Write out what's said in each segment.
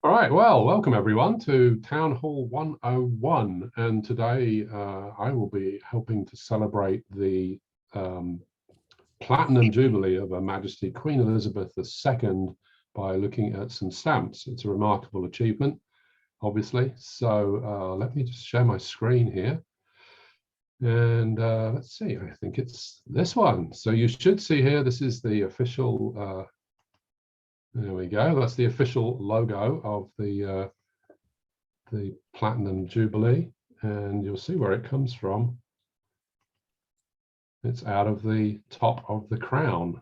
All right, well, welcome everyone to Town Hall 101. And today I will be helping to celebrate the um, Platinum Jubilee of Her Majesty Queen Elizabeth II by looking at some stamps. It's a remarkable achievement, obviously. So let me just share my screen here. And let's see, I think it's this one. So you should see here, this is the official there we go. That's the official logo of the Platinum Jubilee, and you'll see where it comes from. It's out of the top of the crown.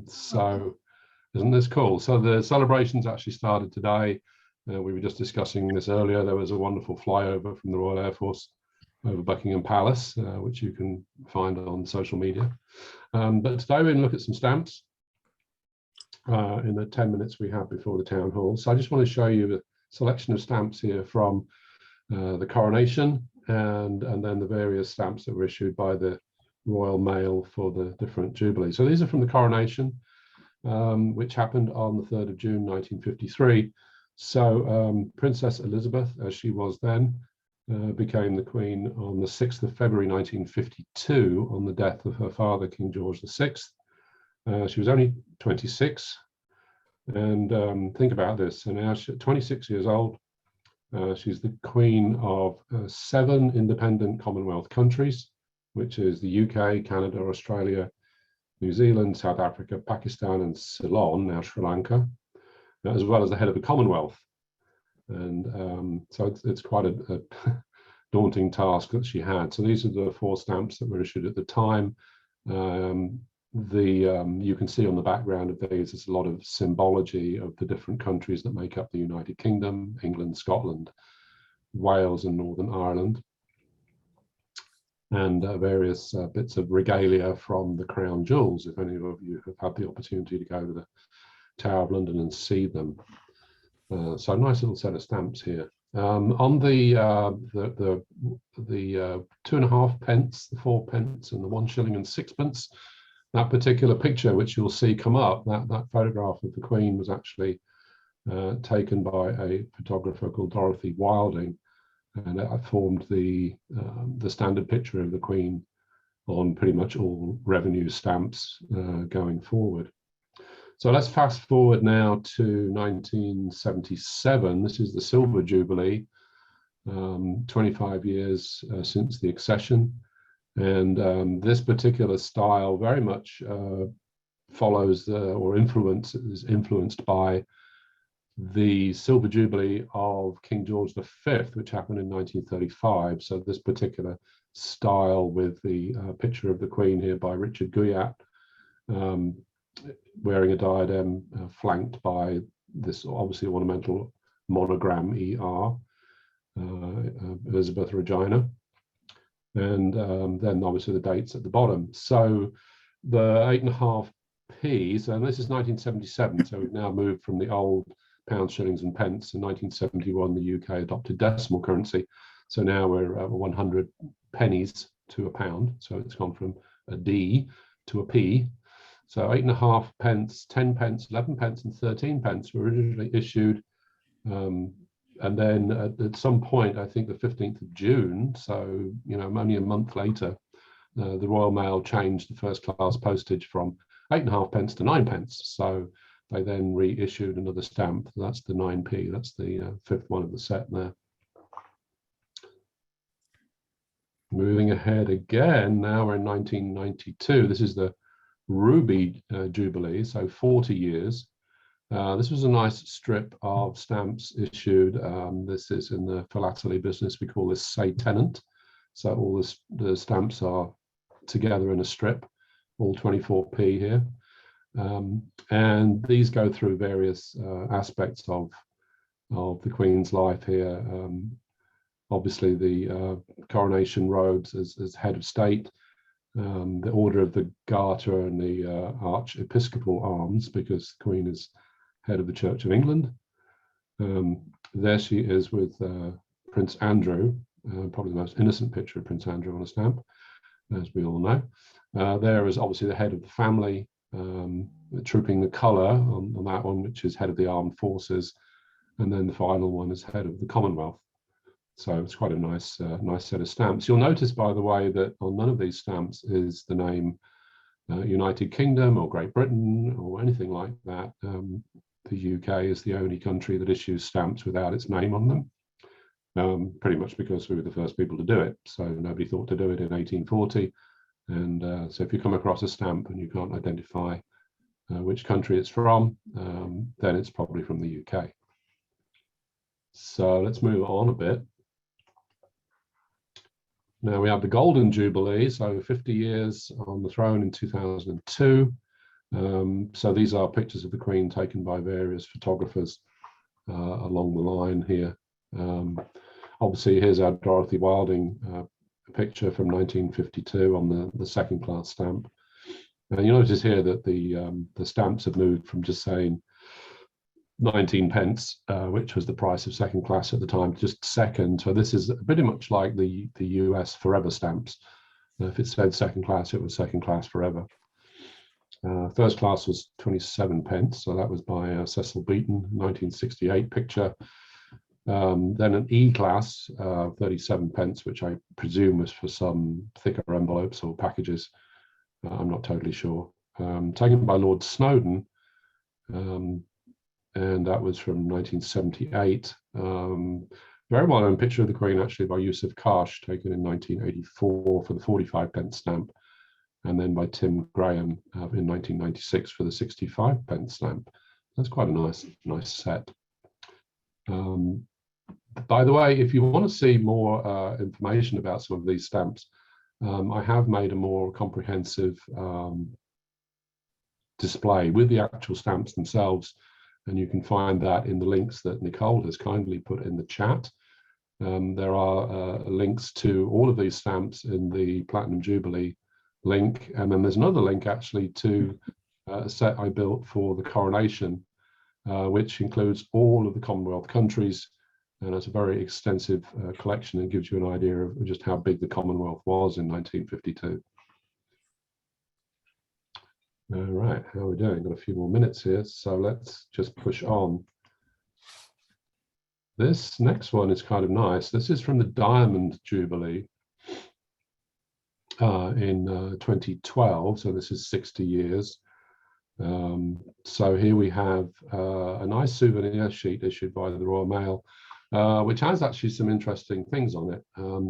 So isn't this cool? So the celebrations actually started today. We were just discussing this earlier. There was a wonderful flyover from the Royal Air Force over Buckingham Palace, which you can find on social media. But today we're going to look at some stamps in the 10 minutes we have before the town hall. So I just want to show you the selection of stamps here from the coronation and then the various stamps that were issued by the Royal Mail for the different jubilees. So these are from the coronation, which happened on the 3rd of June 1953. So Princess Elizabeth, as she was then, became the Queen on the 6th of February 1952 on the death of her father, King George VI. She was only 26, and think about this. So now she's 26 years old. She's the Queen of 7 independent Commonwealth countries, which is the UK, Canada, Australia, New Zealand, South Africa, Pakistan, and Ceylon, now Sri Lanka, as well as the head of the Commonwealth. And so it's quite a daunting task that she had. So these are the 4 stamps that were issued at the time. You can see on the background of these, there's a lot of symbology of the different countries that make up the United Kingdom: England, Scotland, Wales, and Northern Ireland, and various bits of regalia from the crown jewels, if any of you have had the opportunity to go to the Tower of London and see them. So a nice little set of stamps here. On the 2.5 pence, the 4 pence, and the 1 shilling and 6 pence, that particular picture, which you'll see come up, that photograph of the Queen was actually taken by a photographer called Dorothy Wilding, and it formed the standard picture of the Queen on pretty much all revenue stamps going forward. So let's fast forward now to 1977. This is the Silver Jubilee, 25 years since the accession. And this particular style very much follows or is influenced by the Silver Jubilee of King George V, which happened in 1935. So this particular style with the picture of the Queen here by Richard Guyat, wearing a diadem flanked by this obviously ornamental monogram ER, Elizabeth Regina. And then obviously the dates at the bottom. So the 8.5p, so this is 1977, so we've now moved from the old pounds, shillings and pence. In 1971, the UK adopted decimal currency. So now we're 100 pennies to a pound. So it's gone from a D to a P. So 8.5 pence, 10 pence, 11 pence, and 13 pence were originally issued. And then at some point, I think the 15th of June, so only a month later, the Royal Mail changed the first class postage from 8.5 pence to 9 pence. So they then reissued another stamp. That's the 9p. That's the 5th one of the set there. Moving ahead again, now we're in 1992. This is the Ruby Jubilee, so 40 years. This was a nice strip of stamps issued. This is in the philatelist business. We call this say tenant. So all the stamps are together in a strip, all 24p here. And these go through various aspects of the Queen's life here. Obviously the coronation robes as head of state, the Order of the Garter and the Archiepiscopal arms, because the Queen is head of the Church of England. There she is with Prince Andrew, probably the most innocent picture of Prince Andrew on a stamp, as we all know. There is obviously the head of the family, trooping the colour on that one, which is head of the armed forces. and then the final one is head of the Commonwealth. So it's quite a nice set of stamps. You'll notice, by the way, that on none of these stamps is the name United Kingdom or Great Britain or anything like that. The UK is the only country that issues stamps without its name on them, pretty much because we were the first people to do it. So nobody thought to do it in 1840. And so if you come across a stamp and you can't identify which country it's from, then it's probably from the UK. So let's move on a bit. Now we have the Golden Jubilee, so 50 years on the throne in 2002. So these are pictures of the Queen taken by various photographers along the line here. Obviously, here's our Dorothy Wilding picture from 1952 on the second class stamp. And you notice here that the stamps have moved from just saying 19 pence, which was the price of second class at the time, just second. So this is pretty much like the US forever stamps. If it said second class, it was second class forever. First class was 27 pence, so that was by Cecil Beaton, 1968 picture. Then an E class, 37 pence, which I presume was for some thicker envelopes or packages. I'm not totally sure. Taken by Lord Snowdon, and that was from 1978. Very well-known picture of the Queen, actually, by Yusuf Karsh, taken in 1984 for the 45 pence stamp, and then by Tim Graham in 1996 for the 65 pence stamp. That's quite a nice set. By the way, if you want to see more information about some of these stamps, I have made a more comprehensive display with the actual stamps themselves, and you can find that in the links that Nicole has kindly put in the chat. There are links to all of these stamps in the Platinum Jubilee link, and then there's another link actually to a set I built for the coronation, which includes all of the Commonwealth countries, and it's a very extensive collection and gives you an idea of just how big the Commonwealth was in 1952. All right, how are we doing? Got a few more minutes here, so let's just push on. This next one is kind of nice. This is from the Diamond Jubilee in 2012, so this is 60 years. So here we have a nice souvenir sheet issued by the Royal Mail, which has actually some interesting things on it.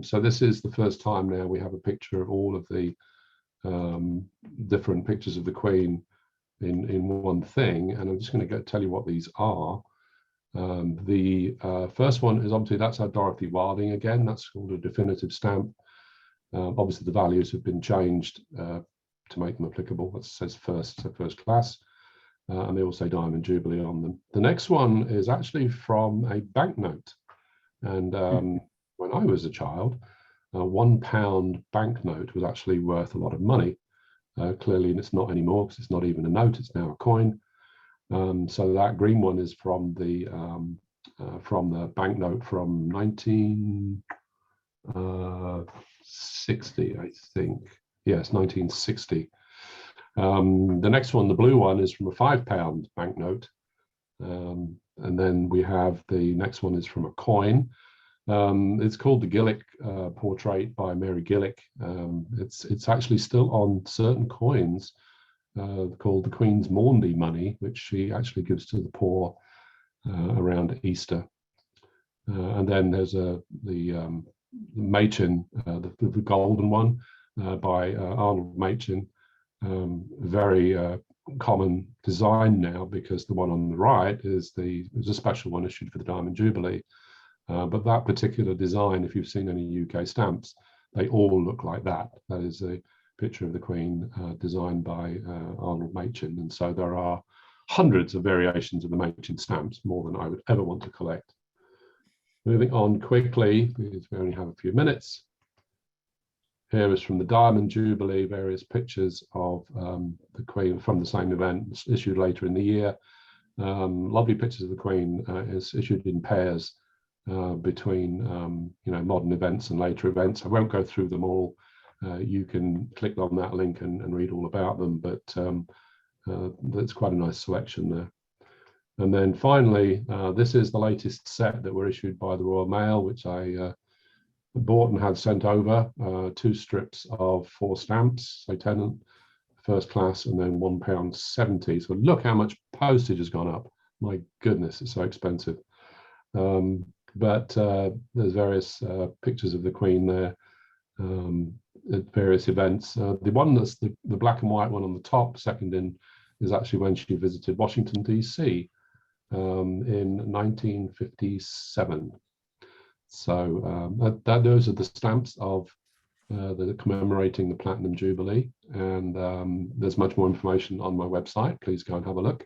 So this is the first time now we have a picture of all of the different pictures of the Queen in one thing, and I'm just going to tell you what these are. The first one is obviously that's our Dorothy Wilding again. That's called a definitive stamp. Obviously the values have been changed to make them applicable. That says first class, and they all say Diamond Jubilee on them. The next one is actually from a banknote, and when I was a child, a £1 banknote was actually worth a lot of money. Clearly it's not anymore because it's not even a note, it's now a coin. So that green one is from the banknote from 1960, I think. Yes, 1960. The next one, the blue one, is from a £5 banknote. And then we have the next one is from a coin. It's called the Gillick portrait by Mary Gillick. It's actually still on certain coins called the Queen's Maundy money, which she actually gives to the poor around Easter. And then there's the Machin, the golden one by Arnold Machin. Very common design now, because the one on the right is a special one issued for the Diamond Jubilee. But that particular design, if you've seen any UK stamps, they all look like that. That is a picture of the Queen designed by Arnold Machin. And so there are hundreds of variations of the Machin stamps, more than I would ever want to collect. Moving on quickly, because we only have a few minutes. Here is from the Diamond Jubilee, various pictures of the Queen from the same event, issued later in the year. Lovely pictures of the Queen, is issued in pairs between modern events and later events. I won't go through them all. You can click on that link and read all about them, but that's quite a nice selection there. And then finally, this is the latest set that were issued by the Royal Mail, which I bought and had sent over, 2 strips of 4 stamps, so tenant, first class, and then £1.70. So look how much postage has gone up. My goodness, it's so expensive. But there's various pictures of the Queen there at various events. The one that's the black and white one on the top, second in, is actually when she visited Washington, DC in 1957. So those are the stamps of commemorating the Platinum Jubilee, and there's much more information on my website. Please go and have a look.